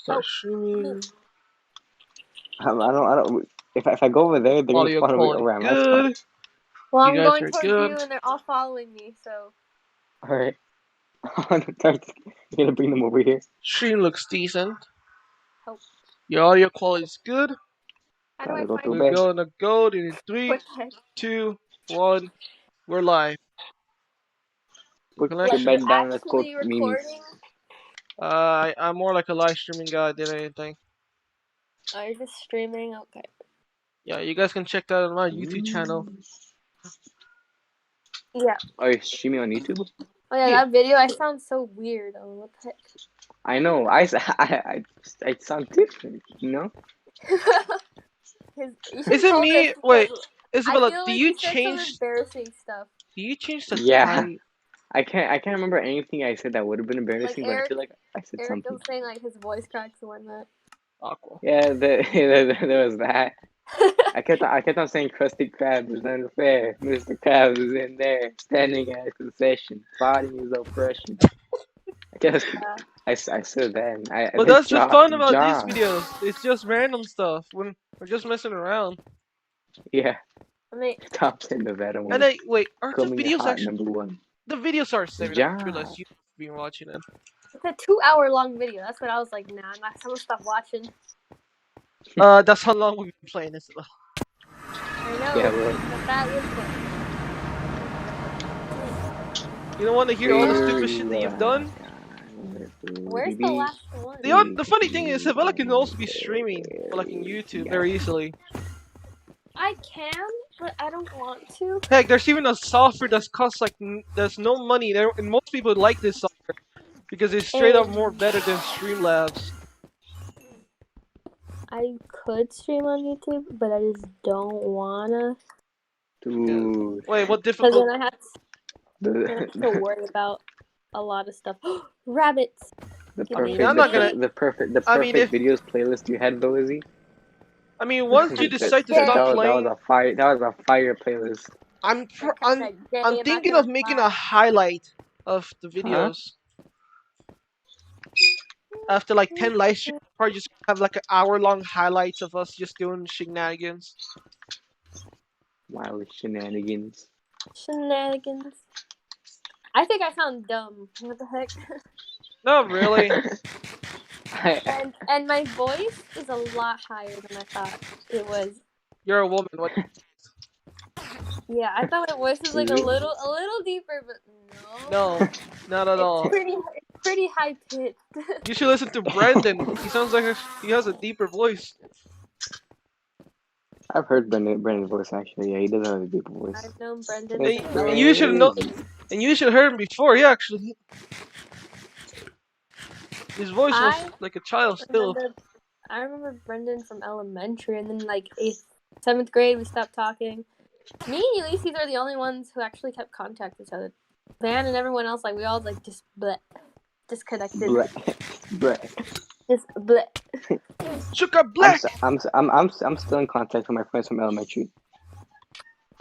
Start streaming. I don't. If I go over there, they're gonna Audio follow me quality over at my spot. good. Well, You I'm guys going are towards good. you, and they're all following me. So. All right. You're gonna bring them over here. Stream looks decent. Oh. Your audio quality is good. How do I Gotta go find through We're bed. gonna go in 3, What the heck? 2, 1. We're live. Put your Connection. bed down. Let's go Actually memes. recording? I'm more like a live streaming guy than anything. Oh, you're just streaming? Okay. Yeah, you guys can check that on my YouTube channel. Yeah. Are you streaming on YouTube? Oh yeah, Yeah. that video. I sound so weird. Oh, what the heck? I know. I sound different. You know. Is it me? Wait, Isabella, I feel do like you he said some change? embarrassing stuff. Do you change the Yeah. time? I can't remember anything I said that would have been embarrassing, but I Eric- feel like I said Eric something. was saying like his voice cracks and whatnot. Aqua. Yeah, there was that. I kept on saying Krusty Krab is unfair. Mr. Krabs is in there, standing at concession, fighting his oppression. I said that. And But that's the fun about these videos. It's just random stuff when we're just messing around. Yeah. I mean, Top 10 Nevada one. And then wait, aren't the Coming videos hot, actually? number 1. The videos are saved. I Ja. realized you've been watching them. it's a 2-hour-long video. That's what I was like. Nah, I'm gonna stop watching. That's how long we've been playing this. I know. Yeah, well. But that was fun. You don't want to hear all the stupid shit that you've done? Where's the last one? The funny thing is, Isabella can also be streaming, like in YouTube, very easily. I can, but I don't want to. Heck, there's even a software that's costs like there's no money there, and most people like this software because it's straight up more better than Streamlabs. I could stream on YouTube, but I just don't wanna. Dude. Wait, what Because difficult? then I have to worry about a lot of stuff. Rabbits. The I mean, perfect, I'm not gonna- the perfect I mean, if- videos playlist you had, though, Izzy. I mean, once you decide to Yeah. stop playing, that was a fire playlist. I'm thinking of making a highlight of the videos. After like 10 live streams, probably just have like an hour-long highlights of us just doing shenanigans. Wild shenanigans. Shenanigans. I think I sound dumb. What the heck? Not really. and my voice is a lot higher than I thought it was. You're a woman. What? Yeah, I thought my voice was like a little deeper, but no. No, not at all. It's pretty high pitched. You should listen to Brendan. He sounds like he has a deeper voice. I've heard Brendan's voice, actually. Yeah, he does have a deeper voice. I've known Brendan. And you should know. And you should heard him before. He actually. His voice was like a child still. I remember Brendan from elementary, and then like 8th, 7th grade, we stopped talking. Me and Ulysses are the only ones who actually kept contact with each other. Van and everyone else, like we all like just disconnected. Just bleh. Sugar Black. I'm still in contact with my friends from elementary.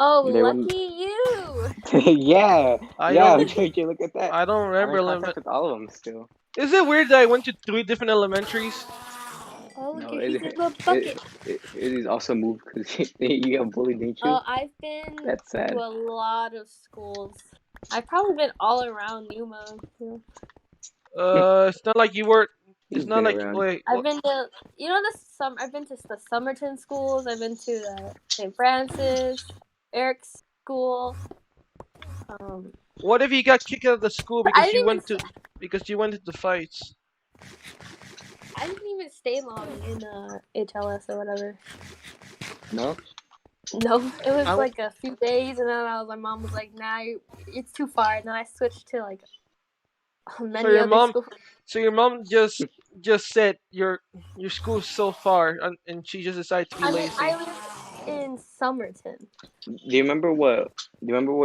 Oh, They lucky you! Yeah, I yeah. don't- JJ, look at that. I don't remember. I'm in contact with all of them still. Is it weird that I went to 3 different elementaries? Oh, look No, at his little bucket. It is also moved because you got bullied, didn't you? Oh, I've been That's sad. to a lot of schools. I've probably been all around Numa. Too. It's not like you were. It's You've not been like around. I've what? been to, I've been to the Somerton schools. I've been to the St. Francis, Eric's school. What if you got kicked out of the school But I because you didn't went to the fights? I didn't even stay long in HLS or whatever. No. No, it was I- like a few days, and then my mom was like, "Nah, it's too far." And then I switched to like many your other mom- schools. So your mom just said your school's so far, and she just decided to be I mean, lazy. I live in Somerton. Do you remember what?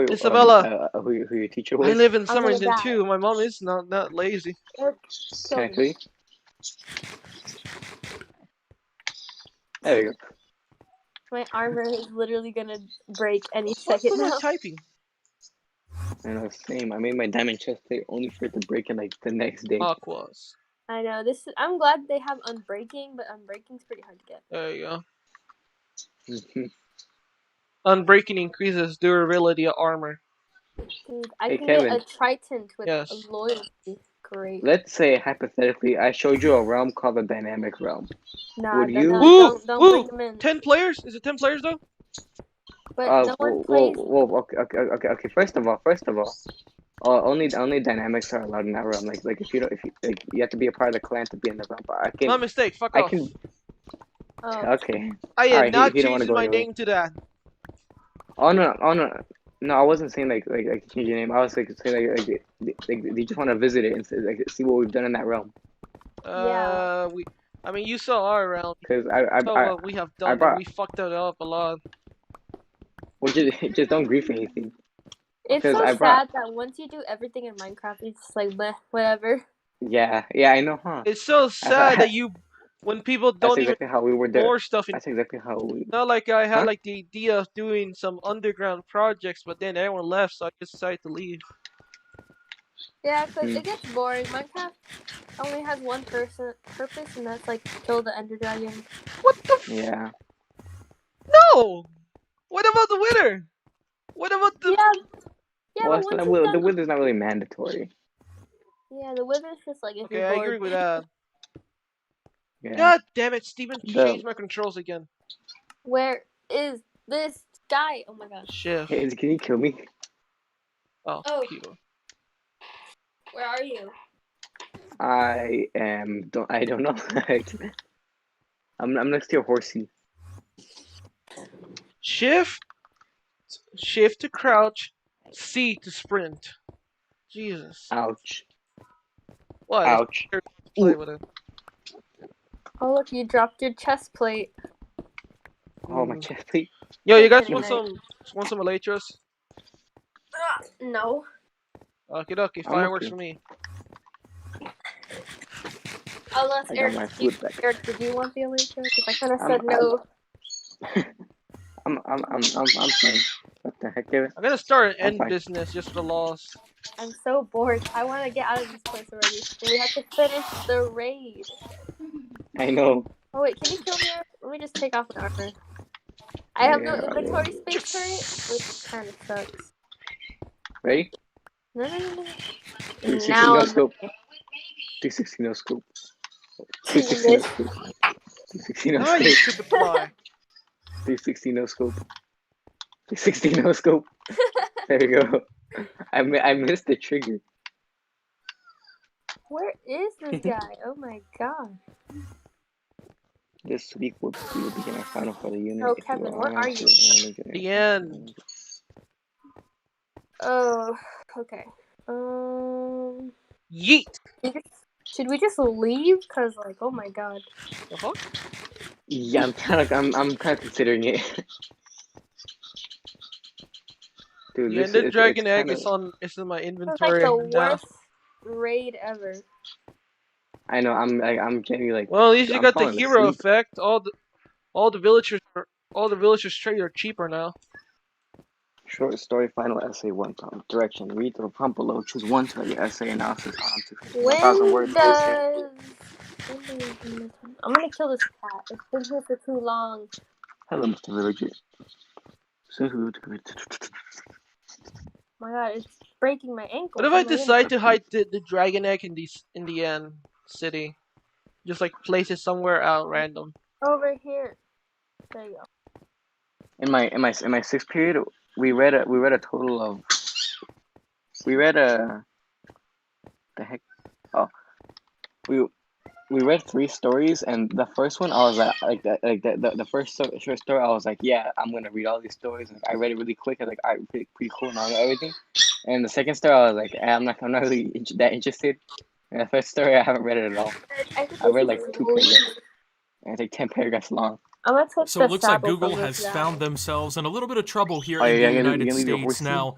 Isabella. Who your teacher was? I live in I'm gonna Somerton die. too. My mom is not lazy. Can I see? There you go. My armor is literally gonna break any What's second the now. typing? I know, same. I made my diamond chest plate only for it to break in like the next day. Aquas. I know this. I'm glad they have Unbreaking, but Unbreaking's pretty hard to get. There you go. Mhm. Unbreaking increases durability of armor. Dude, I Hey, can get a Kevin. Triton with Yes. a loyalty. Great. Let's say hypothetically, I showed you a realm called the Dynamic Realm. Nah, Would you? Woo! don't Woo! bring them in. 10 players? Is it 10 players though? But no one plays. Whoa, okay. First of all, only dynamics are allowed in that realm. Like if you don't, if you like, you have to be a part of the clan to be in the realm. But My mistake. Fuck I off. can. Oh, Okay. I am Alright, not he don't wanna changing go my anyway. name to that. Oh no, I wasn't saying like change your name. I was like saying like they just want to visit it and like see what we've done in that realm. Yeah. I mean, you saw our round. Cause You saw what we have done, and brought- we fucked it up a lot. well, just don't grief anything. it's Because so I brought- sad that once you do everything in Minecraft, it's just like bleh, whatever. Yeah, I know, huh? It's so sad that when people That's don't even exactly how we were do doing. more stuff in. That's exactly how we. Not like I had Huh? like the idea of doing some underground projects, but then everyone left, so I just decided to leave. Yeah, because it gets boring. Minecraft only has one purpose, and that's like kill the Ender Dragon. What the? Yeah. No. What about the winner? What about the? Yeah, Well, but once the you've done wither's not really mandatory. yeah, the Wither's just like if Okay, you're I bored. agree with that. Yeah. God damn it, Steven The- changed my controls again. Where is this guy? Oh my gosh. Shit. Hey, can you kill me? Oh, Oh. Kilo. Where are you? I don't know. I'm next to your horsey. Shift to crouch, C to sprint. Jesus. Ouch. What? Ouch. Play with it. Oh look, you dropped your chest plate. Oh, my Mm. chest plate. Yo, you guys Okay, want night. some Elytras? No. Okay, I'm fireworks okay. for me. Unless I got Eric, my food back. Eric, did you want the Elytra? Because I kind of I'm- said no. I'm fine. What the heck, Kevin? I'm gonna start an I'm end fine. business just for the loss. I'm so bored. I want to get out of this place already. We have to finish the raid. I know. Oh wait, can you kill me? Eric? Let me just take off my armor. I have no Yeah, inventory space for it, which kind of sucks. Ready? No. 360 Now no I'm scope. 360 no scope. 360 no Miss. scope. 360 no Ah, you scope. stupid fly. 360 no scope. 360 no scope. There we go. I missed the trigger. Where is this guy? Oh my god. This week we will begin our final for the unit. Oh, If you Kevin, where are you? The end. Oh, okay. Yeet. Should we just leave? Cause like, oh my god. The fuck? Yeah, I'm kind of considering it. Dude, Yeah, this the is dragon it's egg kinda- is in my It's like inventory the now. worst raid ever. I know. I'm getting like. Well, at least you I'm got the falling hero asleep. effect. All the villagers trade are cheaper now. Short story, final essay, one prompt. Direction. Read the prompt below. Choose one to write your essay analysis on to 1,000 words. Essay. I'm gonna kill this cat. It's been here for too long. Hello, Mr. Villager. My god, it's breaking my ankle. What if I decide to hide the dragon egg in the end city? Just like place it somewhere out random. Over here. There you go. In my sixth period, we read a total of the heck. Oh, we read 3 stories, and the first one I was the first short story I was like, yeah, I'm gonna read all these stories. Like, I read it really quick. I was like, alright, pretty cool and all everything. And the second story I was like, I'm not really that interested. And the first story I haven't read it at all. I read like 2 paragraphs. And it's like 10 paragraphs long. I'm gonna take So the it looks like saddle Google from has this guy. found themselves in a little bit of trouble here Oh, in yeah, the you're gonna United leave your States horse now.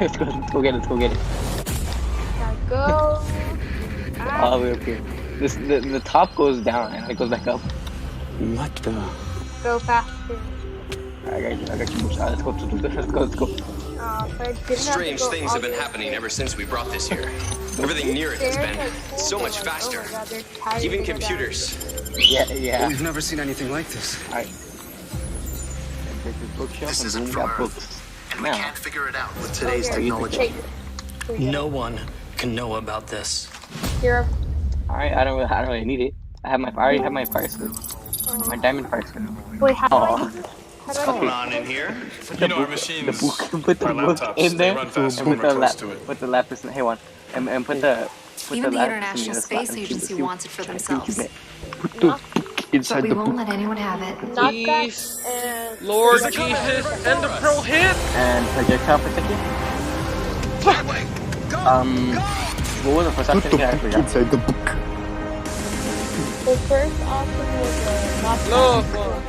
Let's go get it. Let's go get it. Gotta go. All the way up here. The top goes down and it goes back up. What the? Go faster. I got you. Let's go. Let's go. So I didn't have to Strange go things all have been the way happening there. ever since we brought this here. Everything near it has Stairs been are cool, so but much like, faster. Oh my god, they're tired Even to go down. computers. Yeah. We've never seen anything like this. Alright. Take this bookshelf This and isn't boom, from got Earth, books. and we Now. can't figure it out with today's Okay, technology. take- No one can know about this. Here, Alright, I don't really need it. I already have my fire suit. My diamond price went up. Wait, how do Oh. I? How What's do I going do on in here? You know, our machines, Put the our book laptops, in they there. run fast And when put we're the close to it. Put the lapis in. Hey, one. And put the. Put Even the lapis International in the Space slot and Agency see what- wants it for see what themselves. you get. Knock, Inside But we the won't book let anyone have it. knock Please. that and Lord He's coming. Jesus, and the pro hit! and projectile protection. What was the first option? I forgot. inside the book. the first option was knockback. Look,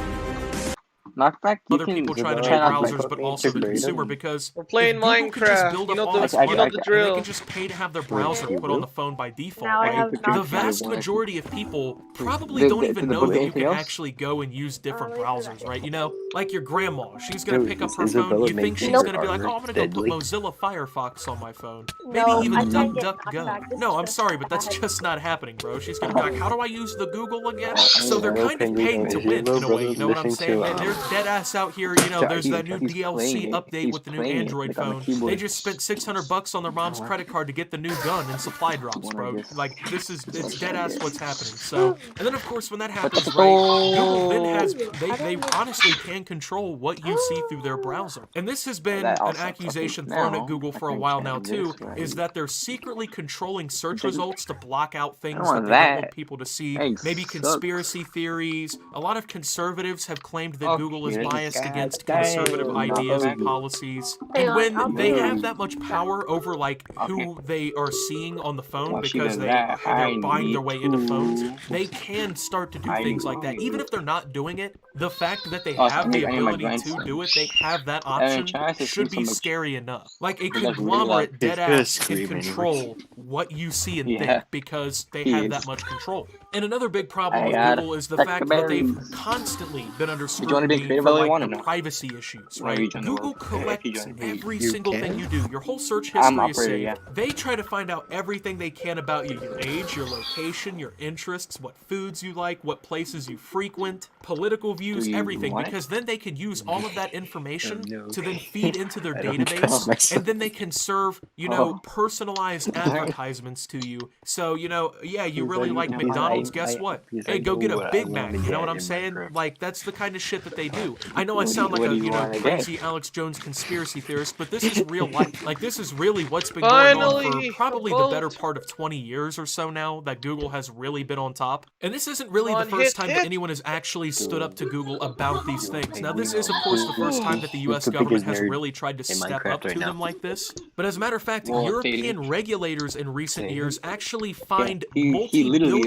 Knockback. You Other can people try to try make knockback. browsers, but also the consumer, because we're playing if Google could just Minecraft. build You up know all the, this I- you know money, the and they drill. can just pay to have their browser put on the phone by default, Now I right? have The knockback. vast majority of people probably The- don't the- even the know book that you anything can else? actually go and use different wait for browsers, that. right? You know, like your grandma, she's gonna Yo, pick up is her phone. Isabella You think making she's her gonna be like, armor oh, I'm gonna go put deadly? Mozilla Firefox on my phone. No, Maybe I even can't get DuckDuckGo. knockback. This No, is I'm just sorry, but that's bad. just not happening, bro. She's gonna be like, how do I use the Google again? So they're Hello, kind of Penguin. paying to Is your win little in a way. brother You know what I'm listening saying? to, And they're dead ass out here. You know, there's that new He's DLC playing it. update He's with the new playing it, Android like, on the phone. keyboard. They just spent $600 on their mom's credit card to get the new gun and supply drops, bro. Like it's dead ass what's happening. So, and then of course when that happens, right? Google then has they honestly can control what you see through their browser. And this has been That an also accusation fucking thrown now, at Google I for a can while now change too, this, right? is that they're secretly controlling search results to block out things want that they don't that. want people to see. Hey, Maybe sucks. conspiracy theories. A lot of conservatives have claimed that Google is Okay, biased God against damn. conservative ideas and Okay. policies. Hang And on, when I'll they do have it. that much power over like who they are seeing on the phone Well, she because does that. they're I buying their way into need phones, to- they can start to do I things like that. need Even to- if they're not doing it, the fact that they Oh, have the I need my ability to grandson. do it, they have that And option, China says should so be much- scary enough. Like a Because really conglomerate like- dead He's gonna ass can scream anyways. control what you see and Yeah. think because they He have is. that much control. And another big problem I with gotta Google is the check fact the that they've berries. constantly been under you wanna be scrutiny creative for all you like wanna the know. privacy issues, No, right? you don't know. Google Yeah, if you collects don't- every you single can? thing you do. Your whole search I'm history is operator, saved. yeah. They try to find out everything they can about you: your age, your location, your interests, what foods you like, what places you frequent, political views, you everything. what? Because then they can use all of that information No. to then feed into their I don't database, call myself- and then they can serve, you know, personalized advertisements to you. So, you know, yeah, you really like McDonald's, guess what? Hey, go get a Big Mac. You know what I'm saying? Like, that's the kind of shit that they do. I know I sound like what a, do you you know, wanna get? crazy Alex Jones conspiracy theorist, but this is real life. Like, this is really what's been going on Finally, for probably a the vote. better part of 20 years or so now that Google has really been on top. And this isn't really the One first hit, time hit. that anyone has actually stood up to Google about these things. Now, this is, of course, the first time that the US the government biggest has nerd really tried to in step Minecraft up to right now. them like this. But as a matter of fact, Well, European dating. regulators in recent Same. years actually fined he literally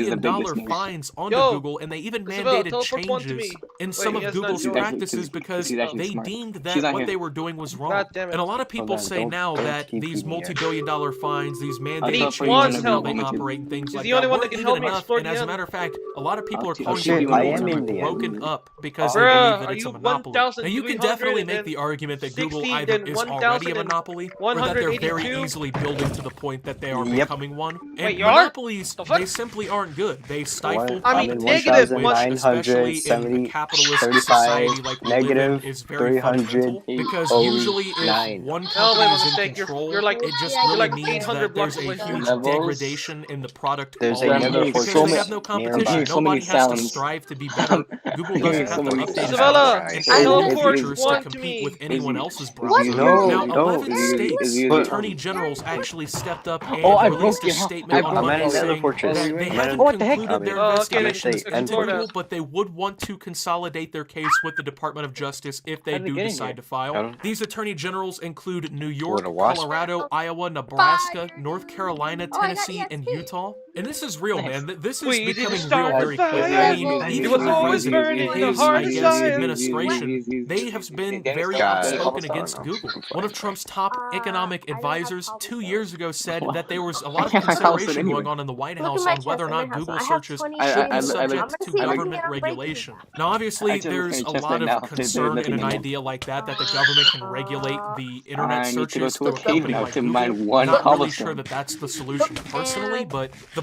is the multi-billion dollar biggest nerd. fines onto Yo, Google, and they even Isabel, mandated teleport one to changes me. in Wait, some he of has not Google's joined. practices because She's actually they smart. deemed She's that not what here. they were doing was wrong. God damn it. And a lot of people Hold on, say don't- now don't that keep these feeding me. multi-billion dollar fines, these I mandated thought changes you in wanted how help they me to- operate and things He's like the only that one that weren't can even help me enough. explore And the as a end. matter of fact, a lot of people are Oh, calling shit, Google I to am be in the broken end. up because they Bruh, believe that are it's a you monopoly. 1,000, Now, you can 300, definitely make and the argument that Google 60, either then is already a 1,000 and monopoly or that they're very 182? easily building to the point that they are Yep. becoming one. And Wait, you are? monopolies, The fuck? they simply aren't good. They stifle I mean, I'm in negative which, 1,970, especially in a capitalist 35, society like we live in, negative is very 300, fundamental. Because usually if 09. one No, company wait, is in mistake. control, You're like- it just you're really like means 800 that there's a blocks away huge from levels. degradation in the product There's quality another because fortress they have no competition. nearby. So many Nobody has to sounds. strive to be better. Google doesn't so have to many update sounds. Isabella, and I add know new for features to one to compete me. with anyone else's What? browser. No, Now, no. 11 states, But- attorney generals actually stepped up and Oh, I released broke a your house. statement I on broke Monday your house. saying Fortress. that they I'm haven't in- What the heck? concluded their Oh, okay, investigations then into Florida. Google, but they would want to consolidate their case with the Department of Justice if they How'd they do get in decide here? to file. Got 'em. These attorney generals include New York, Florida wasp. Colorado, Iowa, Nebraska, Fire. North Carolina, Oh, I got Tennessee, and EXP. Utah. And this is real, man. This is We didn't becoming real start very the quickly. fire. I mean, It even was the always president burning and in the his, heart I of guess, science. administration, they have been very God. outspoken Hold on, against hold on. Google. One of Trump's top economic I don't have advisors problems 2 with years ago said What? that there was a lot of I can't house it consideration anyway. going on in the White Look at House my on whether or chest in my not house. Google I have searches 20 should be days. subject I'm to gonna see everything government that I'm breaking regulation. now. Now, obviously, I just looked there's at a your chest lot right now. of There's concern nothing in an in there. idea like that the government can regulate the internet I need to go searches to a through a cave company now like to Google. mine one Not really cobblestone. sure that that's the solution personally, but the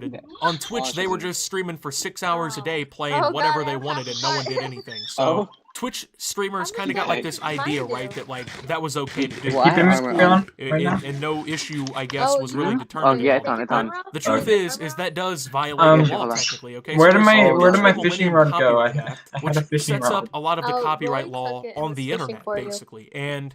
copyrighted. On Twitch, they were just streaming for 6 hours a day, playing Oh, whatever God, they I'm wanted, and no one did anything. So Oh. Twitch streamers kind of got like this idea, right, that like that was okay to do. Well, I Keep your have music armor on right now. And no issue, I guess, Oh, was you really have determined. Oh, yeah, it's on, it's on. The truth Okay. is that does violate Um, the law hold on. technically. Okay. Where So did there's my the where did my Digital fishing Millennium rod go? I Copyright had Act, I had which a fishing sets rod. up a lot of the Oh, copyright Roy law took it and on was the fishing internet, for you. basically. And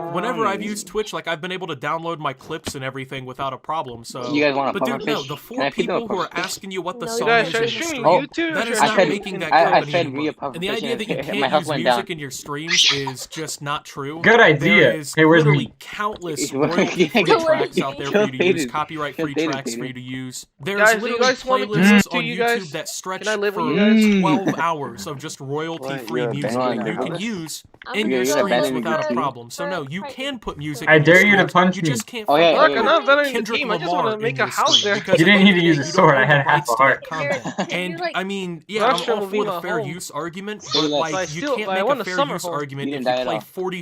like whenever I've used Twitch, like I've been able to download my clips and everything without a problem. So, You guys want a but dude, puffer no, fish? the Can 4 I feed them a people who are puffer fish? asking you what the No, song Guys, is should I in stream your on stream, YouTube? that or is should I not stream making in that the I company fed any me a money. puffer And the fish idea that you and my can't health use went music down. in your streams is just not true. Good idea. There is Hey, where's literally me? countless What? royalty-free Kill tracks out there for you to use, Faded. copyright-free Kill Faded, tracks for you Faded. to use. There's Guys, do you literally guys want me to playlists listen to on you YouTube guys? that stretch Can I live with for you guys? 12 hours of just royalty-free What, you're music that you abandoning can us? use I'm in gonna your You're go streams abandoning look without the a team? problem. So no, you for- can put music I in your dare you to streams, punch you me. just can't Oh, yeah, fucking Look, yeah, I'm yeah. not abandoning the Kendrick team. I just Lamar want to make in a your house stream, there. because You at the didn't end need of to the use day, a you don't sword. I own had the half rights a to heart. that content. And like- I mean, yeah, Well, I'm actually, all will be for the my fair home. use argument, Say but less. So I like you still- can't but I make want a a fair summer use home. argument You if didn't you die at play all. 40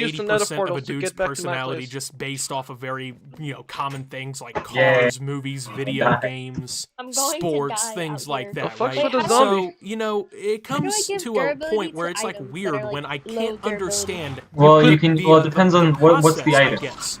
use the nether 80% of portal a to dude's get back to my personality place. just based off of very, common things like Yeah. cars, movies, video games, I'm going to sports, die things out like here. The that, fuck's right? with the Wait, zombie? So, it How do I comes give to a durability point where to it's like items that weird are, when I like, low can't durability? understand Well, put you can. Well, it depends on what's the process, I item. guess.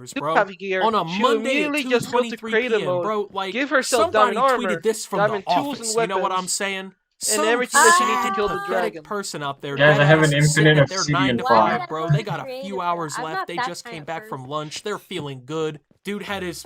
hours, do bro. have gear, On a she'll Monday at immediately just go to 2:23 creative p.m., mode, bro. Like, give herself somebody diamond armor, tweeted this from diamond the tools office. and You know what I'm weapons, saying? and everything that you need to Some kill the pathetic dragon. person out there, Guys, I have an deadass, sitting infinite at their 9 to obsidian 5, bro. farm. They got a few hours I'm left. not They that just kind came of back from person. lunch. They're feeling good. Dude had his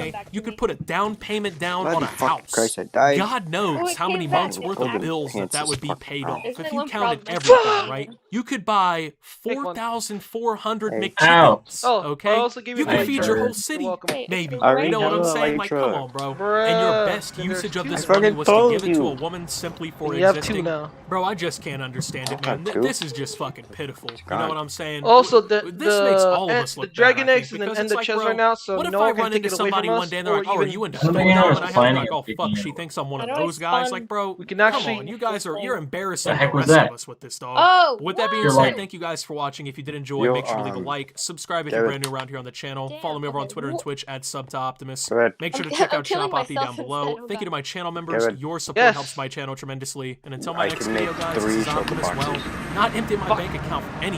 okay? You could put a down payment down Bloody on a fucking house. Christ, I died. God knows Oh, it how many came back. months worth Open of bills pants that is would be fucking paid out. off. Isn't If it you one counted problem? everything, right? You could buy Take one. 4,400 Hey. McChickens, Oh, okay? I'll also give You you could the feed light your truck. whole You're city, welcome. Wait, maybe. it's I right You know what I'm already saying? have Like, a come light on, bro. Bruh, And your best then there's usage of two. this I fucking money was to told give it to you. a woman simply for And you have two existing. now. Bro, I just can't understand it, man. got two? This is just fucking pitiful. You know God. what I'm saying? Also, This makes all of us the look Dragon bad, I Eggs think, is an because end it's of like, chess bro, right now, so what if no I one can run take into it away somebody from one us, day and they're or like, oh, are even you into pull it Pokemon? down. And I hear like, oh, fuck, she thinks I'm one I of know those it's guys. fun. Like, bro, We can come actually- on. You guys you're embarrassing The heck the was rest that? of us with this, dog. Oh, With that being You're said, like- thank you guys for watching. If you did enjoy, Yo, make sure to leave a like. Subscribe if you're David. brand new around here on the channel. Damn, Follow me over on okay, Twitter and wha- Twitch at SubToOptimus. Go ahead. Make sure to I'm check ki- out I'm killing Shop Hoppy down myself below. instead of Thank you to that. my channel members. David. Your support Yes. helps my channel tremendously. And until my I next can video, make guys, this 3 is shulker Optimus. Well, boxes. not empty my bank account for anything.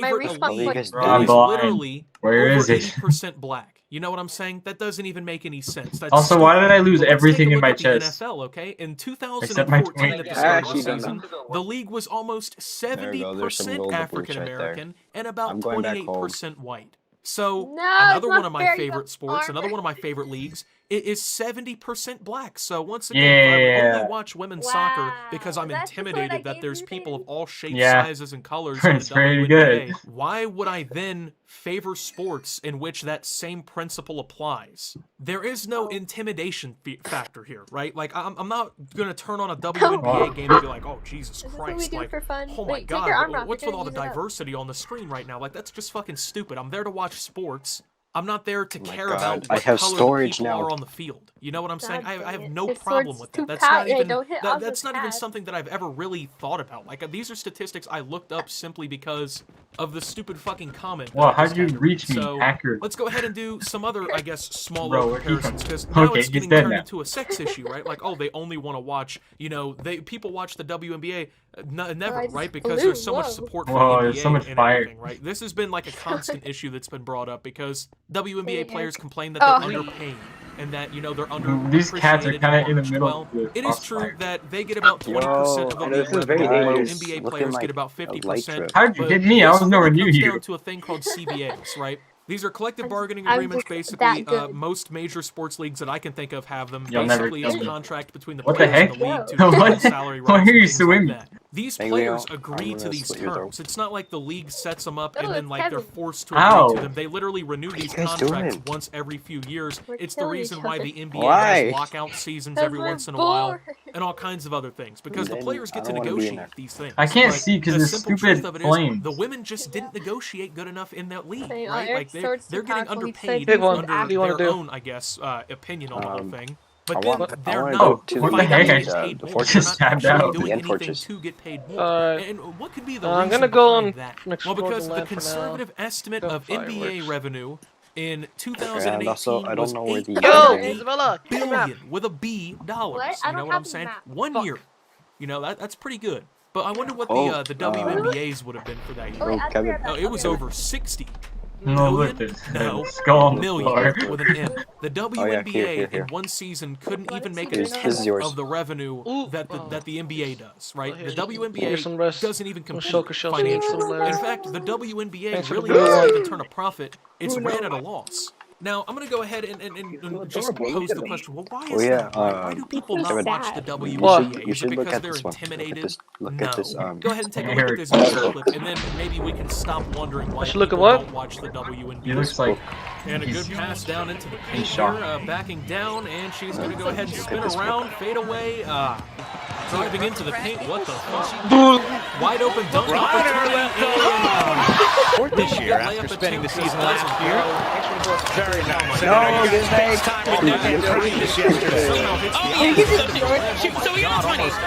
my favorite respawn elite point. Because that I'm is blind. literally Where over is it? 80% black. You know what I'm saying? That doesn't even make any sense. That's Also, why did I lose But let's take everything a in look my at the chest? NFL, okay? In Except my 2014, at the point. I start of actually the don't season, the league was almost There we go, there's some 70% golden African boots right American and I'm about going back home. 28% white. So No, another it's one not of my fair, you favorite got sports, another armor. one of my favorite leagues, it is 70% black. So once again, if I would only Yeah. watch women's soccer because Wow, I'm that's the point I intimidated that gave there's you, people of Danny? all shapes, Yeah. sizes, and colors in It's the pretty WNBA, good. why would I then favor sports in which that same principle applies? There is no intimidation factor here, right? Like, I'm not gonna turn on a WNBA game and be like, oh, Jesus This is Christ, what we do like, for fun. oh my Wait, take God, your armor off. what's You're with all the gonna use it up. diversity on the screen right now? Like, that's just fucking stupid. I'm there to watch sports. I'm not there to care about God. what I have color the storage people now. are on the field. You know what I'm saying? God I dang have it. no His problem sword's with too that. That's pat- not hey, even don't hit that's Osmo's not even pad. something that I've ever really thought about. Like these are statistics I looked up simply because of the stupid fucking comment. Well, that I how'd just you had to reach read. me, So hacker? let's go ahead and do some other, I guess, smaller Bro, where'd he come comparisons because from? now Okay, it's he's getting dead turned now. into a sex issue, right? Like, oh, they only want to watch, you know, people watch the WNBA. Never, I just right? Because flew, there's so much whoa. support for Whoa, the there's NBA so much and fire. everything, right? This has been like a constant issue that's been brought up because WNBA Eric. players complain that they're Oh. underpaid and that, you know, they're under These cats are kind of in the middle Well, of the it is true crossfire. that they get about 20% of the Yo, league this is very revenue, while dangerous. NBA Look at players my get about light 50%. trip. How'd you But get me? I this was nowhere really near comes you. down to a thing called CBAs, right? These are collective I'm bargaining just agreements. that Basically, good. most major sports leagues that I can think of have them. You'll never Basically, kill it's a me. contract between the What the players and the heck? league to What? determine salary Why rights are and you things like swimming? that. These Hey, players Leo, agree I'm to gonna these slit your throat. terms. It's not like the league sets them up Oh, and then it's like they're Kevin. forced to Ow. agree to them. They literally renew these you guys contracts doing? once every few years. We're It's the killing reason each why other. the NBA Why? has lockout seasons 'Cause every we're once in a while bored. and all kinds of other things because the Then players I get to don't wanna be in negotiate there. these things. I can't But see 'cause the this simple stupid truth of it is flame. the women just didn't negotiate good enough in that league, Saying, right? Like Eric's sword's they're too getting powerful, he's underpaid saving one. under What do you wanna their do? own, I guess, opinion on the whole thing. But I then want- I they're wanna not go to finding the ways to heck? get paid The more. fortress They're not tabbed actually out. doing The end anything fortress. to get paid more. Alright. And what could be the I'm reason gonna go behind on that? and Well, explore because the the land for now. conservative estimate Go of NBA fireworks. revenue in And also, 2018 I was don't know where the Yo, 8 Isabella, give me a map. billion with a B dollars. What? I You know don't what I'm have the saying? map. 1 Fuck. year. You know that's pretty good. But I wonder what Oh, the WNBA's would have been for that Oh, year. wait, I'll be Kevin. right back. Oh, it was I'll be right over 60 No, million? look, there's No. a skull on the million floor. with an M. The yeah, WNBA here. in one season couldn't Let even it make see a this tenth is yours. of the revenue Ooh. that the NBA does, right? Well, The here's WNBA some rest. doesn't even compete Shulker Shelter and some financially. there. In fact, the WNBA Thanks for the really good doesn't one. even turn a profit. It's ran at a loss. Now, I'm going to go ahead and just pose the question, well, why is yeah, that? Why do people not Kevin. watch the Sad. WNBA? You Is should it look because at they're this one. intimidated? Look No. at this. Go ahead and take a look Eric. at this YouTube clip, and then maybe we can stop wondering why should look at people what? don't watch the WNBA. He looks like And a good he's- pass down into the paint he's here, shocked. backing down, and she's going to go ahead and spin this around, fade away, driving into the paint. What the fuck? Wide open dunk opportunity. This year, after spending the season last year. Very nice. No, good night. Practice yesterday.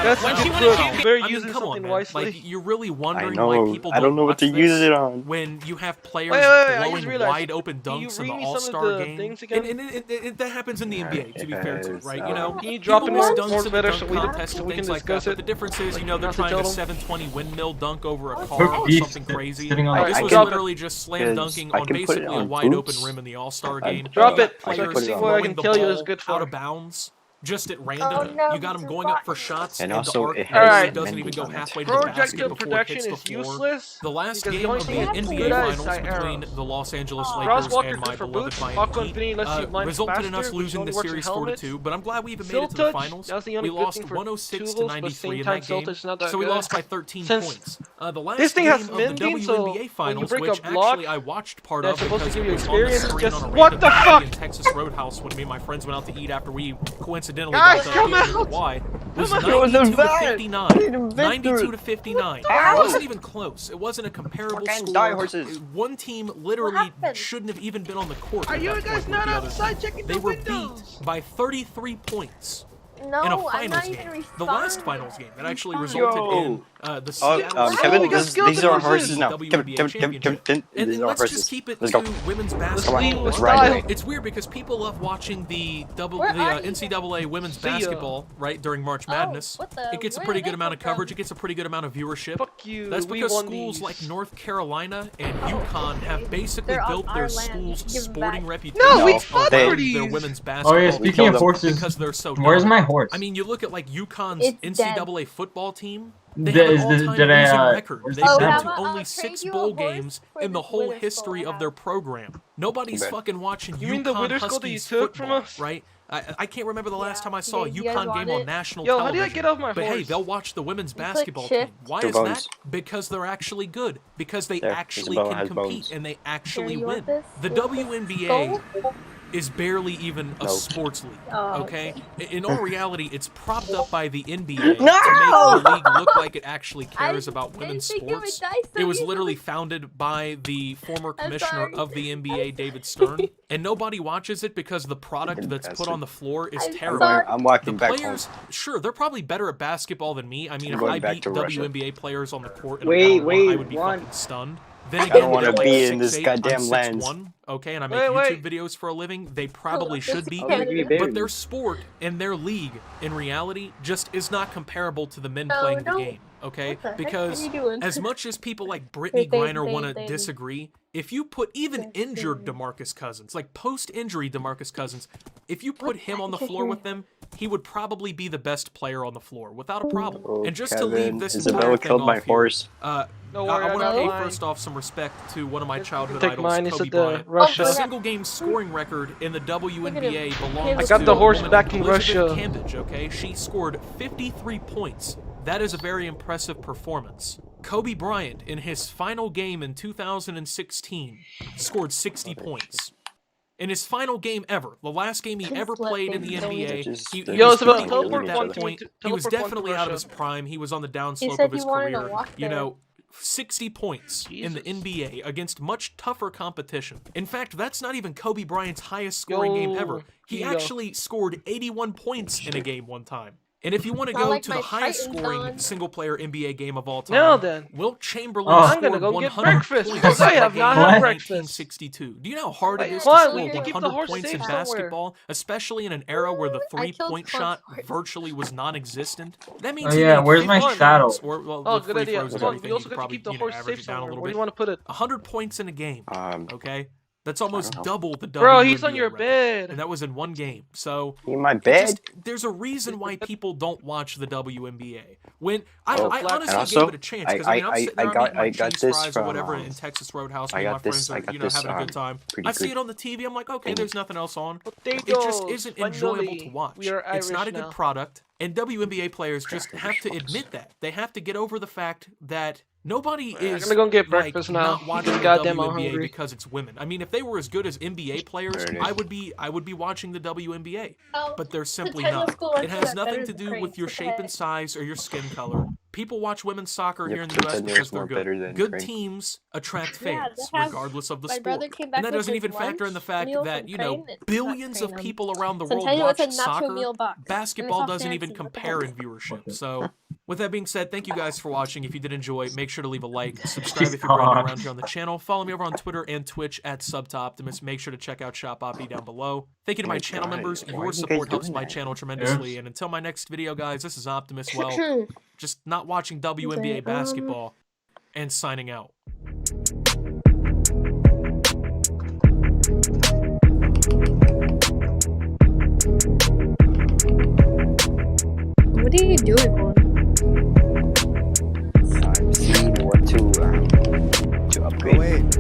That's a good book. Very using come on, something man. wisely. Like, you're really wondering know. why people I don't know what watch to use this it on. when you have players Wait, I just blowing realized, wide open can you dunks in the read me some of All-Star the game. things again? And that happens in the NBA, to be fair to it, right? You know, Can you drop people it miss more dunks in the better dunk so we contest so and we can things like that, discuss but it? the difference is, you know, they're Not to trying to tell them. 720 windmill dunk over a car Look, or he's something crazy. sitting on the This I was drop it. literally just slam dunking I on can put it basically a on wide boots. open rim in the All-Star game. Drop You got it so I can players see what I throwing can the tell you ball it's good for. out of bounds. Just at random, Oh, no, you got them it's going up for rotten. shots, And and also, the arc it literally has doesn't even go mending on it. halfway to the basket Projected before it production hits the is floor. useless. The last because game the only of the thing that's NBA good at is Finals side between arrows. the Los Angeles Lakers Crosswalker and my good for beloved boots. Miami Aqua Heat Infinity lets you blind resulted in us faster, losing which the only works series in helmets. 4-2, but I'm glad we even made Silt it to the touch, finals. that's the We only good lost thing for 106 to tools, but 93 in same that time Silt game, touch is not that so we good. lost by 13 Since points. The last this thing game has of the mending, so when WNBA you Finals, break which a block, actually I watched part that's of supposed to because give it you was on the experience, screen just on a what random the night fuck? in Texas Roadhouse when me and my friends went out to eat after we coincidentally Guys, got come the out! why was Come 92 to out! 59. 92 to 59. It wasn't even close. It wasn't a comparable Fucking score. die horses. One team literally happened? shouldn't have even been on the court. Are at you that guys point with not the other outside team. checking They the were windows? beat by 33 points. No, in a I'm finals not game. even The last responding. finals game that actually Yo. resulted in the Oh, Seattle Kevin, because these are our Skeleton horses was now. WNBA Kevin, championship. and And our let's horses. just keep it Let's to go. women's Let's basketball. lead with Right style. away. It's weird because people love watching the Where are you? NCAA women's See ya. basketball right during March Oh, Madness. what the- It gets a where pretty did good they amount of come from? coverage. It gets a pretty good amount of viewership. Fuck you. That's we because won schools these. like North Carolina and Oh, UConn have okay. basically They're on built our their land. You school's should give 'em sporting back. reputation No, we No, fought they- for their these. women's basketball. Oh yeah, speaking killed of them. horses, because they're so where's dumb. my horse? I mean, you look at like UConn's It's NCAA football team. They Did- have is an the- all-time did I, losing uh, record. where's They've the been saddle? to How about only I'll 6 trade you a bowl horse games for in the this whole Wither skull history I of their have? program. Nobody's Okay. fucking watching You mean the UConn Wither skull that you Huskies took from football, us? right? I can't remember the last Yeah. time I saw a You guys UConn want game on it? national Yo, how television. do I get off my But hey, horse? they'll watch the women's click basketball shift. team. Why Two is that? bones. Because they're actually good. Because they There, actually Isabella can has compete bones. and they actually Here, you win. want this? The You want this WNBA skull? is barely even a No. sports league. Oh, Okay? In all reality, it's propped up by the NBA to No! make the league look like it actually I cares about didn't women's think it would sports. die so It was easily. literally founded by the former I'm commissioner sorry. of the NBA, David Stern, and nobody watches it because the product that's put on the floor is I'm terrible. sorry. I'm The walking back home. players, sure, they're probably better at basketball than me. I mean, I'm if going I back beat to Russia. WNBA players on the court in a Wait, one-on-one, I would be one. fucking stunned. Then I again, don't wanna they're like be in this 6'8", goddamn I'm land. 6'1", okay, and I make Wait. YouTube videos for a living. They probably should be I'm gonna good, give you a but baby. their sport and their league, in reality, just is not comparable to the men No, playing the no. game, okay? What the heck because are you doing? as much as people like Brittany They- Griner want to they- disagree, if you put even Yes, injured they- DeMarcus Cousins, like post-injury DeMarcus Cousins, if you put him on the floor with them, he would probably be the best player on the floor without a problem. Oh, And just to Kevin, leave this entire Isabella thing killed my off here, horse. No worry, I want to got pay mine. first off some respect to one of my childhood Take idols, mine. He Kobe said the Bryant. Russia. The Oh, single game scoring record in the WNBA belongs I got to the a horse woman back named in Elizabeth Russia. Cambridge, okay? She scored 53 points. That is a very impressive performance. Kobe Bryant, in his final game in 2016, scored 60 points. In his final game ever, the last game he Just ever let played in the things go. NBA, Just- he Yo, was Isabella, pretty teleport old at one that to me, point. to- He was teleport one to definitely out of Russia. his prime. He was on the downslope said of his he wanted to career. walk You there. know, 60 points in the Jesus. NBA against much tougher competition. In fact, that's not even Kobe Bryant's highest scoring game ever. Yo, He here you go. actually scored 81 points in a game one time. And if you want to Not go like to the my highest Titans scoring on. single-player NBA game of all time, Now then. Wilt Chamberlain Oh. scored I'm gonna go get 100 breakfast points because I in a have game not in had breakfast. 1962. Do you know how hard it Wait, is what? to We score can keep the 100 horse points safe in somewhere. basketball, especially in an era where the I killed three-point shot Clark's horse. virtually was non-existent? That means Oh, he yeah, made where's my 50 saddle? points, Or, well, Oh, with good free idea. throws and Come on, everything, we also you got to probably, keep the you know, horse average safe it down a somewhere. little Where do bit. you want to put it? 100 points in a game, okay? That's almost know. double the WNBA Bro, he's on your record. bed. And that was in one game. So In my it bed? just, there's a reason why people don't watch the WNBA. When I Oh, honestly and also, gave it a chance because I mean, I'm sitting there, I'm eating my I got cheese this fries or from, whatever in Texas Roadhouse. I Me and my got this- friends I are, got you know, this, having a good time. pretty I see good it on the TV. I'm like, okay, thing. there's nothing else on. It Potatoes, just isn't enjoyable to finally. watch. We are It's not a Irish good now. product, and WNBA players just have to admit that. They have to get over the fact that nobody is gonna go get like, breakfast now. not watching the Goddamn, I'm WNBA hungry. because it's women. I mean, if they were as good as NBA players, There it is. I would be watching the WNBA. Oh, But they're simply technical not. school It works has out nothing better to than do with cranes. your What the shape and heck? size or your skin color. People watch women's soccer Yep, here in the Prince U.S. Edward's because they're more better good. than Good Crane. teams attract Yeah, fans, they have- regardless of the my sport. brother came back And that with doesn't his even factor in the lunch fact meal that, from you know, Crane. It's not billions of Crane. people around the So I'm world telling you, watch it's a nacho soccer. meal box. And it's Basketball all doesn't even fancy. What the compare heck? in viewership. So, with that being said, thank you guys for watching. If you did enjoy, make sure to leave a like, subscribe if you're brand new around here on the channel. Follow me over on Twitter and Twitch at SubToptimus. Make sure to check out Shop Oppie down below. Thank you to my my channel God, members. why are Your you guys support helps doing my that? channel tremendously. And until my next video, guys, this is Optimus. Well, just not watching WNBA basketball and signing out. What are you doing, Juan? I'm seeing what to upgrade. Wait.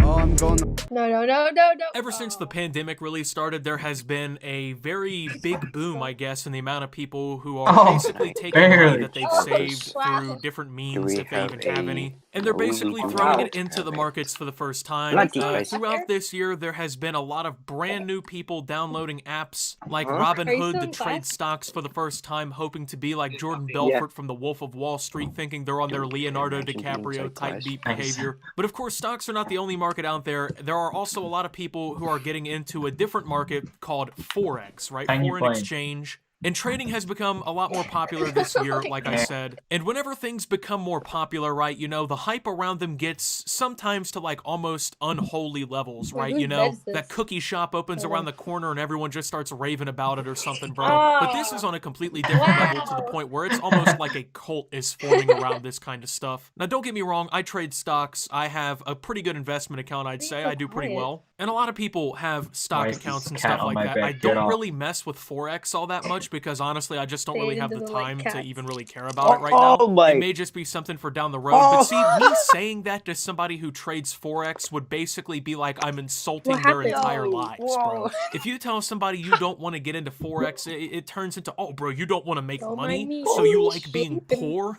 Oh, I'm going. No. Ever since the pandemic really started, there has been a very big boom, I guess, in the amount of people who are Oh, basically taking money barely. that they've Oh, saved wow. through different means, we if they have even have a any, and they're basically movie throwing out? it into the markets for the first time. Not these guys. Throughout this year, there has been a lot of brand new people downloading apps like Huh? Robinhood Are you to still trade back? stocks for the first time, hoping to be like Jordan Belfort from The Wolf of Wall Street, thinking they're on their Leonardo imagine being DiCaprio so type class- beat Nice. behavior. But of course, stocks are not the only market out out there, there are also a lot of people who are getting into a different market called Forex, right? Foreign exchange. And trading has become a lot more popular this year, like I said. And whenever things become more popular, right, you know, the hype around them gets sometimes to like almost unholy levels, right? You know, that cookie shop opens around the corner and everyone just starts raving about it or something, bro. But this is on a completely different level to the point where it's almost like a cult is forming around this kind of stuff. Now, don't get me wrong, I trade stocks. I have a pretty good investment account, I'd say. I do pretty well. And a lot of people have stock accounts and stuff like that. I don't really mess with Forex all that much because honestly, I just don't really have the time to even really care about it right now. It may just be something for down the road. But see, me saying that to somebody who trades Forex would basically be like I'm insulting their entire lives, bro. If you tell somebody you don't want to get into Forex, it turns into, oh, bro, you don't want to make money, so you like being poor?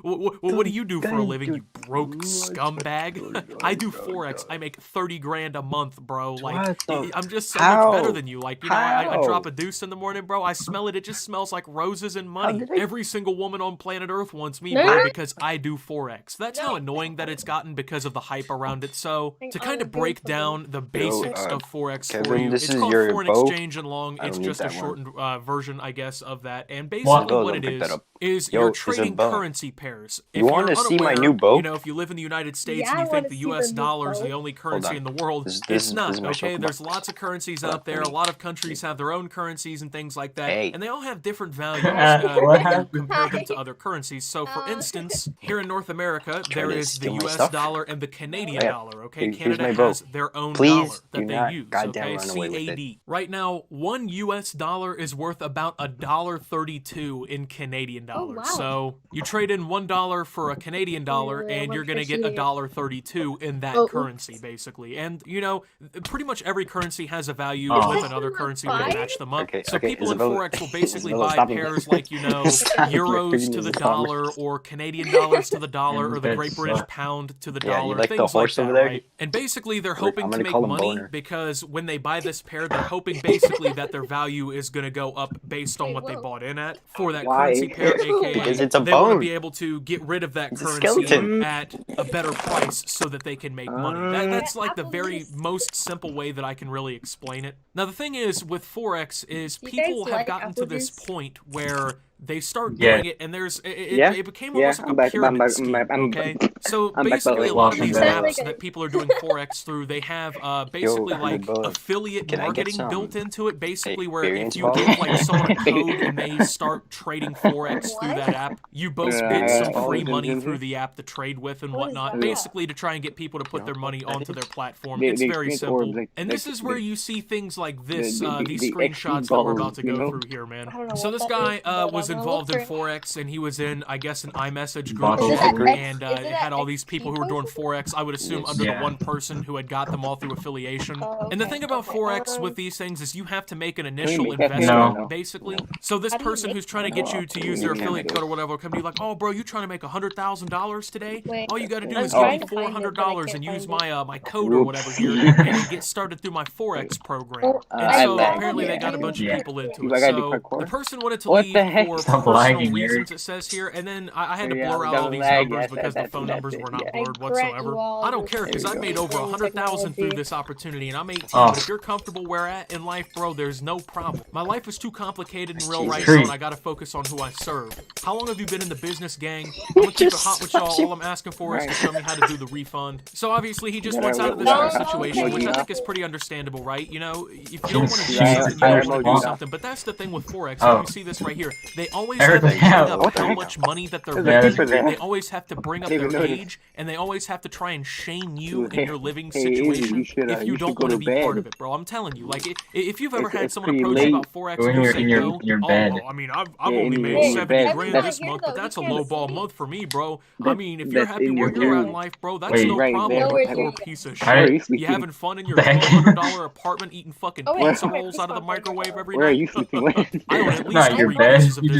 What do you do for a living, you broke scumbag? I do Forex. I make 30 grand a month, bro. Like, I'm just so much better than you. Like, you know, I drop a deuce in the morning, bro. I smell it. It just smells like roses and money. Every single woman on planet Earth wants me, bro, because I do Forex. That's how annoying that it's gotten because of the hype around it. So, to kind of break down the basics of Forex for you, it's called foreign exchange and long. It's just a shortened version, I guess, of that. And basically what it is you're trading currency pairs. If you want to see my new bow? You know, if you live in the United States and you think the US dollar is the only currency in the world, it's not, okay? There's lots of currencies out there. A lot of countries have their own currencies and things like that. And they all have different values when you compare them to other currencies. So, for instance, here in North America, there is the US dollar and the Canadian dollar, okay? Canada has their own dollar that they use, okay? CAD. Right now, one US dollar is worth about $1.32 in Canadian dollars. So, you trade in $1 for a Canadian dollar, and you're going to get $1.32 in that currency, basically. And, you know, pretty much every currency has a value with another currency when you match them up. So people in Forex will basically buy pairs like, you know, euros to the dollar or Canadian dollars to the dollar or the Great British pound to the dollar, things like that, right? And basically they're hoping to make money because when they buy this pair, they're hoping basically that their value is going to go up based on what they bought in at for that currency pair, aka they want to be able to get rid of that currency at a better price so that they can make money. That's like the very most simple way that I can really explain it. Now the thing is with Forex is people have gotten to this point where they start doing it, and it became almost like a pyramid scheme, okay? So basically, a lot of these apps that people are doing Forex through, they have basically like affiliate marketing built into it, basically where if you give like someone a code and they start trading Forex through that app, you both get some free money through the app to trade with and whatnot, basically to try and get people to put their money onto their platform. It's very simple. And this is where you see things like this, these screenshots that we're about to go through here, man. So this guy was involved in Forex, and he was in, I guess, an iMessage group, and it had all these people who were doing Forex, I would assume under the one person who had got them all through affiliation. And the thing about Forex with these things is you have to make an initial investment, basically. So this person who's trying to get you to use their affiliate code or whatever will come to you like, oh, bro, you trying to make $100,000 today? All you got to do is give me $400 and use my code or whatever here, and get started through my Forex program. And so apparently they got a bunch of people into it. So the person wanted to leave for personal reasons, it says here, and then I had to blur out all these numbers because the phone numbers were not blurred whatsoever. I don't care because I made over 100,000 through this opportunity, and I'm 18. But if you're comfortable where at in life, bro, there's no problem. My life is too complicated and real right now, and I gotta focus on who I serve. How long have you been in the business, gang? I'm gonna keep it hot with y'all. All I'm asking for is to show me how to do the refund. So obviously he just wants out of this situation, which I think is pretty understandable, right? You know, if you don't want to do something, you don't want to do something. But that's the thing with Forex. You see this right here. They always have to bring up how much money that they're making. They always have to bring up their age, and they always have to try and shame you in your living situation if you don't want to be part of it, bro. I'm telling you, like, if you've ever had someone approach you about Forex and you say no, oh, I mean, I've only made 70 grand this month, but that's a low ball month for me, bro. I mean, if you're happy where you're at in life, bro, that's no problem, you poor piece of shit. You having fun in your $1,200 apartment eating fucking pizza rolls out of the microwave every night? Where are you sleeping? I own at least 3 pieces of this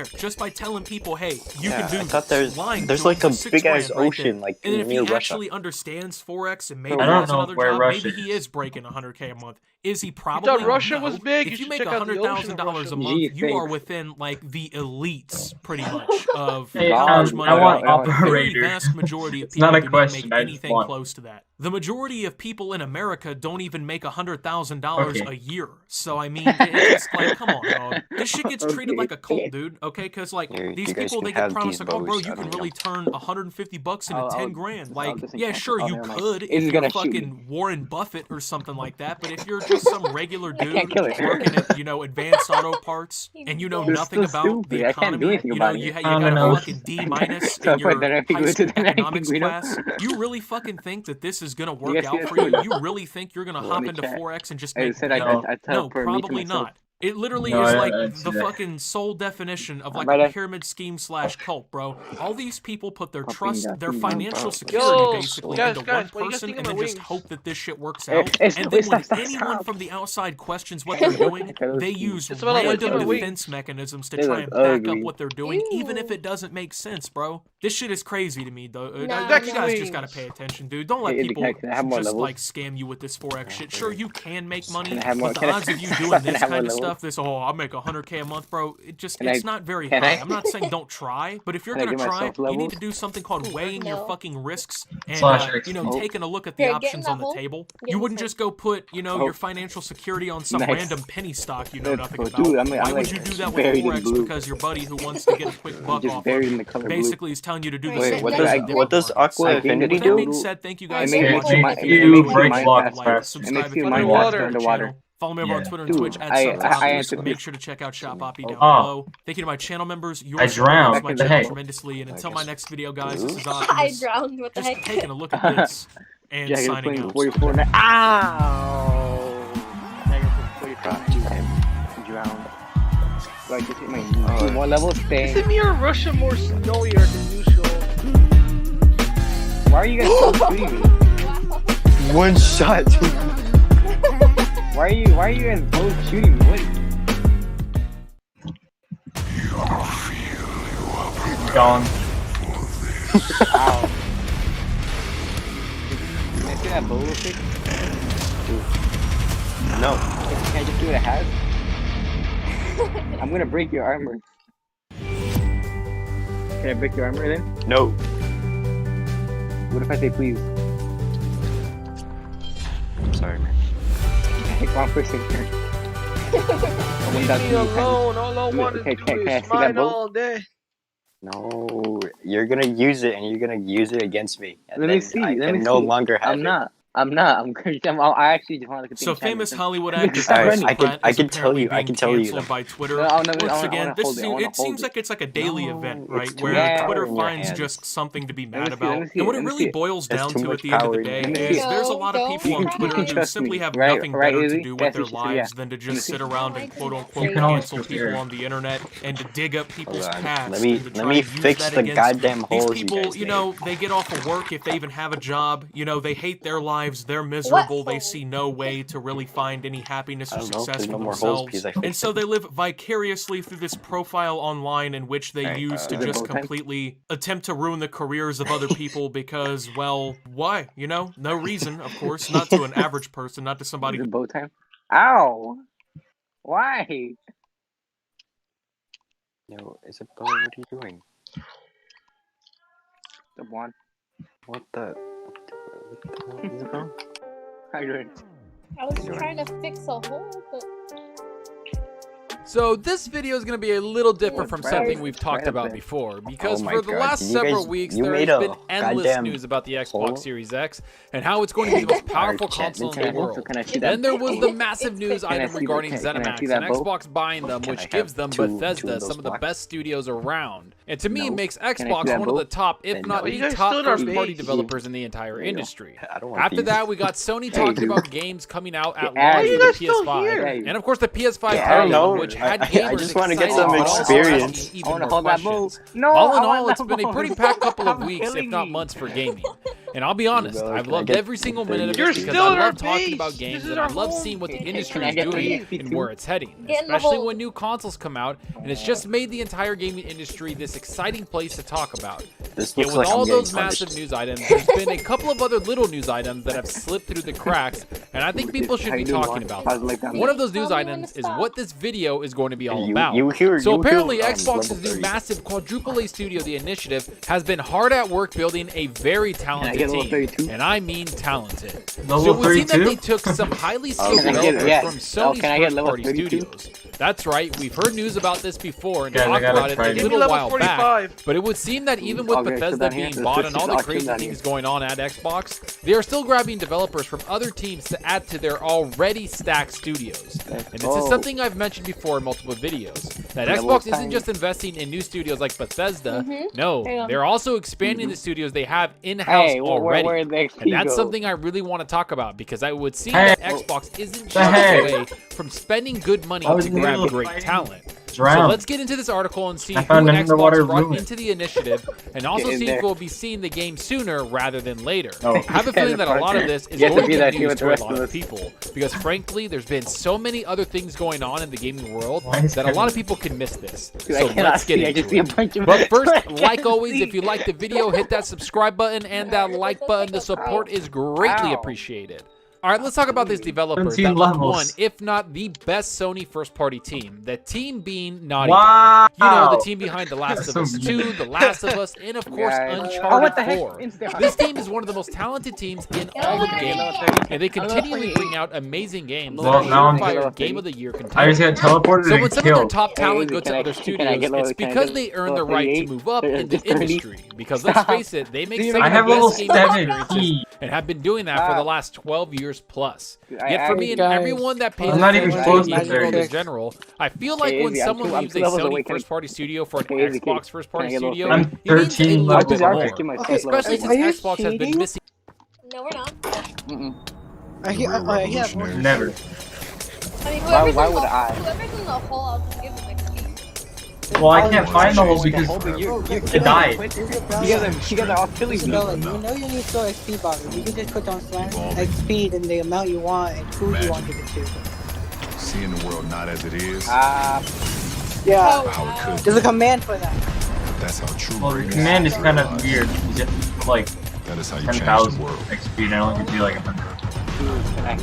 there just by telling people, hey, you Yeah, can do I thought this. there's Lying there's to like him a for $6 big ass grand right ocean there. like And then if he near Russia. actually understands Forex and maybe I has don't another know where job, Russia maybe he is breaking 100K a month. Is he You probably? thought Russia No. was big? If You you should make check out the ocean of $100,000 a Russia. month, Gee, you are thanks. within like the elites, pretty much, of Hey, how much money. I want they make. The very operator. vast majority of It's not people a do not question, make I just anything want. close to that. The majority of people in America don't even make $100,000 a year. So I mean, it's just like, come on, dog. This shit gets treated like a cult, dude. Okay, because like You these guys people, can they get have promised these like, oh, bro, bows, you I can don't really turn $150 into 10 grand. Like, yeah, disenchant. sure, Oh, you never mind. could It's if you're gonna shoot me. fucking Warren Buffett or something like that. But if you're just some regular dude can't kill it. working at, Advanced Auto Parts, and you know It's nothing so about the stupid. I can't do economy, anything about it. you I got don't a know. fucking D minus So I in put your dynamic high glue school to dynamic economics glue. class. You really fucking think that this is gonna work guys see out that for you? too? You really think you're gonna Well, hop in the into chat, Forex and just I make said no, I no, tell for me to probably myself. not. It literally No, is I like see the that. fucking sole definition of like Right, a I- pyramid scheme / cult, bro. All these people put their Fucking trust, got their me, financial bro. security Yo, basically guys, into guys, one what do you guys person think and of then my just wings? hope that this shit works Hey, out. it's- And then when stop. anyone from the outside questions what they're doing, they use It's about like random my wings. defense mechanisms to They try look and back up ugly. what they're doing, even if Ew. it doesn't make sense, bro. This shit is crazy to me, though. Nah, You guys nah. just gotta pay attention, dude. Don't let Hey, people can I have more just levels? like scam you with this Forex shit. Sure, you can make money, Can I have more- but the can I- odds of you can I doing this have more kind of levels? stuff, this I'll make 100K a month, bro. It's Can I- not very can high. I? I'm not saying don't try, but if you're Can I gonna give try, myself you need levels? to do something called weighing your No. fucking risks and Slash you know, Oh. taking a look at the Here, get in options that on the hole. table. Get You in wouldn't this just go put, you know, Oh. your financial security on some Nice. random penny stock you know Let's nothing go. about. Dude, I'm Why would like you do that with buried in Forex? blue. Because your buddy who wants to get a quick buck Just off buried of in the color blue. basically is telling you to do the Wait, same what thing does- in what does different Aqua I markets. think Affinity With that being do? said, thank you It guys makes so you- much. it If makes you you enjoyed mine this, faster. like, It subscribe makes if you you're mine new faster to the underwater. channel. Follow me over on Yeah. Twitter and Dude, Twitch at I Subtoppers. answered Make this. sure to check out Shop Poppy down Oh. below. Thank you to my channel members. Your I support drowned. helps my What the channel heck? tremendously. And until my next video, guys, this is I Optimus. drowned. What the Just heck? taking a look at this and Jagged signing playing out. 44 now. Ow! Jagged playing 45 and drowned. So I just hit my 2 more levels Is staying. it me or Russia more snowier than usual? Why are you guys both shooting me? One shot. Why are you guys both shooting me? What? Gone. Ow. Can I see that bow real quick? No. Can I just do what it has? I'm gonna break your armor. Can I break your armor then? No. What if I say please? I'm sorry, man. Come on, first thing first. Leave me alone. All I want to Okay, do can I is see that mine boat? all day. No. You're gonna use it, and you're gonna use it against me. And Let me then see. I Let me can no see. longer have I'm it. not. I actually just want to look at the So enchantment. famous Hollywood Look, actor stop Chris running. Pratt I is can tell apparently you- I being can tell you canceled them. by Twitter. No, Once I again, wanna this hold it, I wanna it seems hold it. like it's like a daily No, event, it's right? too Where much Twitter power in your finds hands. just something to be Let me mad see, about. let me see And what it, it let me really see it. boils There's down too to much at the end of power the in day your hands. is there's a lot of Don't people on cry. Twitter who Trust simply me. have Right- nothing right, better to Izzy? do with That's their what you- yeah. lives than to Let me just see. sit around and You quote unquote can always cancel prepare. people on the internet and to dig up people's Hold on. past. Let me- and to let try me and use fix that the against goddamn these holes you people. guys You know, they get off of work if they even have a job. You know, they hate their lives. They're miserable. They hole? see no way to really find any happiness I or don't know. success There's for no more holes themselves. because I And fixed so it. they live vicariously through this profile online in which they Alright, use to is it just bow tie? completely attempt to ruin the careers of other people because, well, why? You know, no reason, of course, not to an average person, not to somebody Is it bow time? Ow! Why? No, is it Bo? What are you doing? The one. What the hell is it, Bo? How you doing? I was trying to fix a hole, but So this video is going to be a little different from Right something up- we've talked right up about there. before, because Oh my for the God, last did you several guys- weeks you there made has a been endless goddamn news about the Xbox hole? Series X and how it's going to be the most powerful console in the So world. can I see Then that? there was the massive news Can I item see the- regarding can I ZeniMax see and that bow? Xbox buying them, Can I which have gives them two of Bethesda those some of the blocks? best studios around. And to me, it No. makes Can I see Xbox that one of bow? the top, if Then not no. You the guys top still in our first-party base. developers in the entire There you go. industry. I don't want After these. that, we got Sony talking dude. about games coming out at Why are launch you for the guys still PS5, here? and of course the PS5 Yeah, I don't Pro, know. which had I gamers just wanna get excited, some but also experience. asking I even wanna more hold that bow. questions. No, All in I all, want it's that been a bow. pretty packed couple of Stop weeks, if killing not me. months, for gaming. And I'll be honest, bro, I've can I loved get every single the minute of You're it because still I in our love talking base. about This games is and I our love home. seeing what the Can industry I is get the doing EXP and too? where it's heading, Get in the especially hole. when new consoles come out, and it's just made the entire gaming industry this exciting place to talk about. This Yet looks with like all I'm getting those massive punished. news items, there's been a couple of other little news items that have slipped through the cracks, and I think people should How be you doing, talking Juan? about How's it them. like down One there? of those news Tell me when items to is stop. what this video is going to be all You- about. you hear- So you apparently hear, Xbox's level new 30. massive quadruple A studio, The Initiative, has been hard at work building a very talented get level team, 32? and I mean talented. Level So it would seem that 32? they took some highly skilled Can I get- developers yeah. from Oh, Sony's can I get level first-party 32? studios. That's right, we've heard news about this before and Guys, I talked gotta about it try a it. Give me little level while back. 45. But it would seem that even with Okay, so Bethesda down here, being there's bought just and all the auction crazy down things here. going on at Xbox, they are still grabbing developers from other teams to add to their already stacked studios. And this is go. something I've mentioned before in multiple videos. that Yeah, Xbox well, isn't just investing in new studios like Bethesda. Mhm. No, Yeah. they're also expanding the studios they have in-house Hey, already. where the XP And that's go? something I really want to talk about because I would see Hey. that Xbox isn't Hey. shying away from spending good money I was to in the grab middle of great fighting. talent. So Drown. let's get into this article and see I who found an Xbox underwater brought ruin. into the initiative, and also Get in see there. if we'll be seeing the game sooner rather than later. Oh. I have a feeling that a lot of this is You have to going be to that be here news with the to a rest lot of of us. people because frankly, there's been so many other things going on in the gaming world Why is that a lot of Kevin- people can miss this. Dude, So I cannot let's get see. I into just see a it. bunch of. But first, I like can't always, see. if you like the video, hit that subscribe button and that like button. The support is greatly Ow. appreciated. All right, let's talk about this developer 17 that was levels. one, if not the best Sony first-party team. The team being Naughty Wow. Dog. You know, the team behind The Last of So Us mean. 2, The Last of Us, and of course, Guys. Oh, what Uncharted the heck? 4. Insta- This team is one of the most talented teams in all of gaming, and they continually bring out amazing games Well, that now I'm- are surefire Game of the Year I just contenders. got teleported So when and some of their killed. top talent Hey, go can to I- other can I studios, get it's low- can I because get they earn low the right to 38? move up in the Just 30? industry. Because let's face it, they make Dude, some I of have the level best gaming experiences 70. and have been doing that for the last 12 years plus. Yet for me and Guys, everyone that pays I'm not even attention close to to gaming world 30. in general, I feel like Hey, when Izzy, I'm someone two- I'm leaves two a levels Sony away. Can I- first-party studio for an Hey, Izzy, Xbox can first-party I get a little studio, I'm it means a 13 little bit levels. more. Get my Okay, first level. Especially Are you since Xbox has been cheating? missing. No, we're not. Mm-mm. Never. I mean, Why would I? Whoever's in the hole, I'll just give them XP. Well, I can't find the hole because it died. You guys are all killing me. You know you need to throw XP boxes. You can just put on slam XP and the amount you want and who you want to give it to. Seeing the world not as it is, Yeah, how it could there's be. a command for that. That's how true Well, the greatness command is kind of lies. weird. You get like That is how you change 10,000 the world. XP and it only gives you like 100.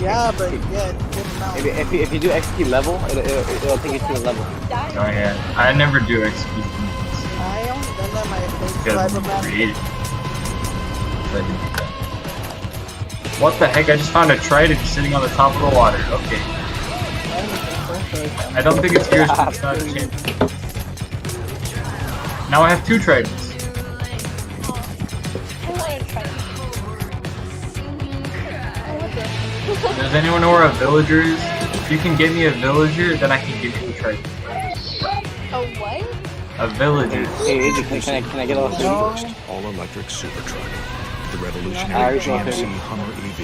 Yeah, but yeah, it's a good amount. If you do XP level, it'll take you to a level. Oh yeah, I never do XP I only done that my first because survival I'm map. creative. What the heck? I just found a trident sitting on the top of the water. Okay. I don't think it's yours. It's not a chance. Now I have 2 tridents. Does anyone know where a villager is? If you can get me a villager, then I can give you a trident. A what? A villager. Hey, Izzy, can I get a little First all-electric super truck, the I revolutionary already saw GMC it. Hummer EV.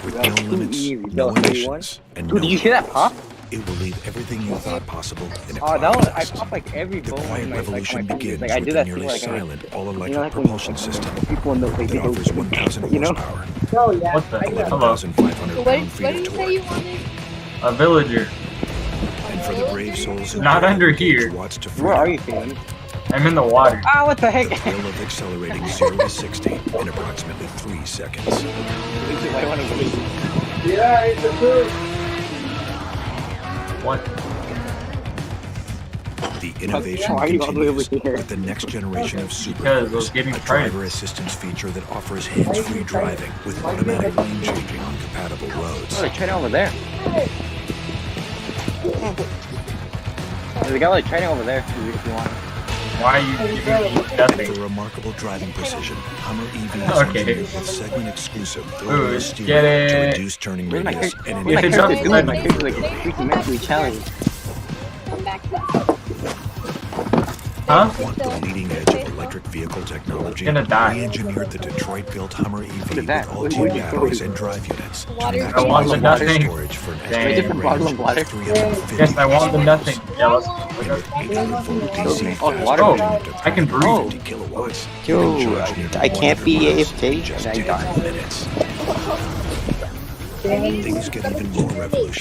With That's no too limits, easy. no That was emissions, and Dude, no did you hear that limits. pop? It will leave everything you thought possible in a Oh, that cloud one, I nest. pop like every The bone quiet in my revolution fingers. begins Like I with do the that thing nearly like silent all-electric you know, like propulsion when system people in the like that they go, offers 1,000 you know? horsepower, Oh yeah. What the? Hello. 11,500 What pound-feet did of you say torque, you wanted? A villager. and for the brave souls who Not put under 50 here. watts to Where are you, freedom, Phelan? I'm in the water. Ah, what the heck? the thrill of accelerating 0 to 60 in approximately 3 seconds. I want to wait. Yeah, it's a food. What? The innovation Why are you all the way over continues here? with the next generation of Because I was Supercars, getting a tired. driver assistance feature that offers hands-free driving with automatic lane changing on compatible roads. Oh, they're training over there. There's a guy like training over there if you want. Why are you giving me nothing? With a remarkable driving precision, Hummer EV is Okay. engineered with segment-exclusive Ooh, four-wheel get steering it. to reduce turning Where's my radius character? and Where's my If it's character? up, Dude, then- my character's like freaking mentally challenged. Come back. Huh? Want the leading edge of electric vehicle technology? Gonna die. We engineered the Detroit-built Hummer EV Look at with that. all What 2 are you batteries doing? and drive units. Water. To I want the maximize nothing. storage for an Dang. estimated Just a bottle range of water. of 350 Yes, I want the nothing. Yeah, let's. and an 800-volt DC Oh, fast water. Oh, charging to I can breathe. 350 kilowatts. Yo, You can charge nearly I can't be 100 miles AFK, in just and I 10 die. minutes. Things get even more revolutionary